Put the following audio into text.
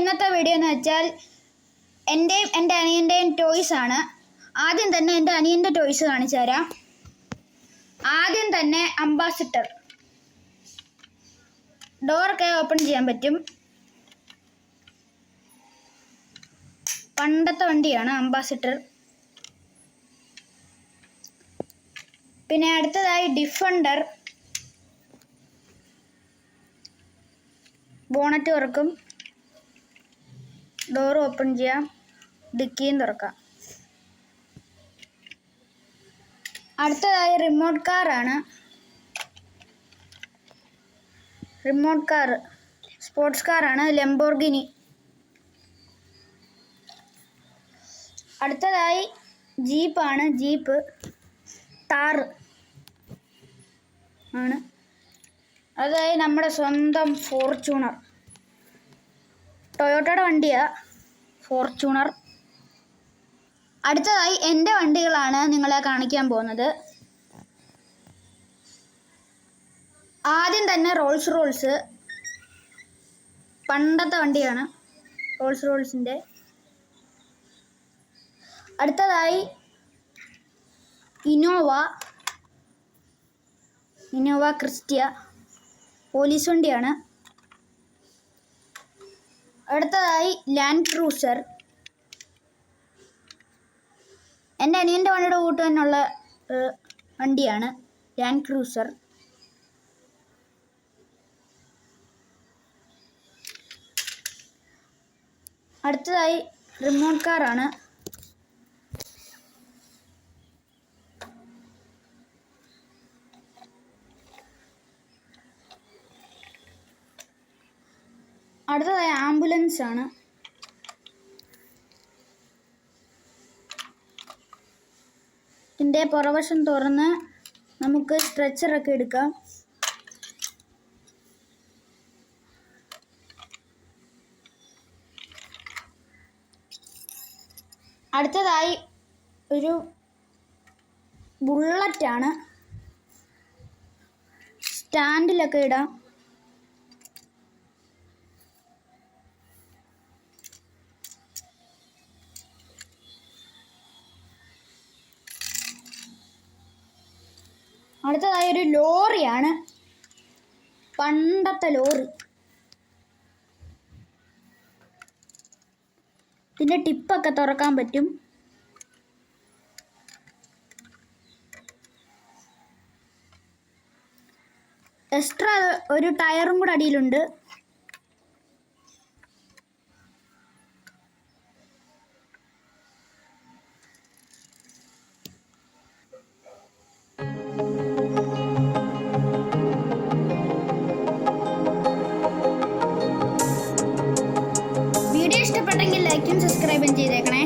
ഇന്നത്തെ വീഡിയോ എന്ന് വെച്ചാൽ എൻ്റെയും എൻ്റെ അനിയൻ്റെയും ടോയ്സ് ആണ്. ആദ്യം തന്നെ എൻ്റെ അനിയൻ്റെ ടോയ്സ് കാണിച്ചു തരാം. ആദ്യം തന്നെ അംബാസിഡർ. ഡോറൊക്കെ ഓപ്പൺ ചെയ്യാൻ പറ്റും. പണ്ടത്തെ വണ്ടിയാണ് അംബാസിഡർ. പിന്നെ അടുത്തതായി ഡിഫൻഡർ. ബോണറ്റ് തുറക്കും, ഡോർ ഓപ്പൺ ചെയ്യാം, ഡിക്കിയും തുറക്കാം. അടുത്തതായി റിമോട്ട് കാറാണ്. റിമോട്ട് കാർ സ്പോർട്സ് കാറാണ്, ലംബോർഗിനി. അടുത്തതായി ജീപ്പാണ്, ജീപ്പ് താർ ആണ്. അതായത് നമ്മുടെ സ്വന്തം ഫോർച്യൂണർ, ടൊയോട്ടയുടെ വണ്ടിയാണ് ഫോർച്യൂണർ. അടുത്തതായി എൻ്റെ വണ്ടികളാണ് നിങ്ങളെ കാണിക്കാൻ പോകുന്നത്. ആദ്യം തന്നെ റോൾസ് റോയ്സ്, പണ്ടത്തെ വണ്ടിയാണ് റോൾസ് റോയ്സിൻ്റെ. അടുത്തതായി ഇന്നോവ ക്രിസ്റ്റ, പോലീസ് വണ്ടിയാണ്. അടുത്തതായി ലാൻഡ് ക്രൂസർ, എൻ്റെ അനിയൻ്റെ വണ്ടിയുടെ കൂട്ട് തന്നെയുള്ള വണ്ടിയാണ് ലാൻഡ് ക്രൂസർ. അടുത്തതായി റിമോട്ട് കാറാണ്. അടുത്തതായി ആംബുലൻസ് ആണ്. ഇതിൻ്റെ പുറവശം തുറന്ന് നമുക്ക് സ്ട്രെച്ചറൊക്കെ എടുക്കാം. അടുത്തതായി ഒരു ബുള്ളറ്റാണ്, സ്റ്റാൻഡിലൊക്കെ ഇടാം. അടുത്തതായി ഒരു ലോറിയാണ്, പണ്ടത്തെ ലോറി. ഇതിൻ്റെ ടിപ്പൊക്കെ തുറക്കാൻ പറ്റും. എക്സ്ട്രാ ഒരു ടയറും കൂടെ അടിയിലുണ്ട്. വീഡിയോ ഇഷ്ടപ്പെട്ടെങ്കിൽ ലൈക്കും സബ്സ്ക്രൈബും ചെയ്തേക്കണേ.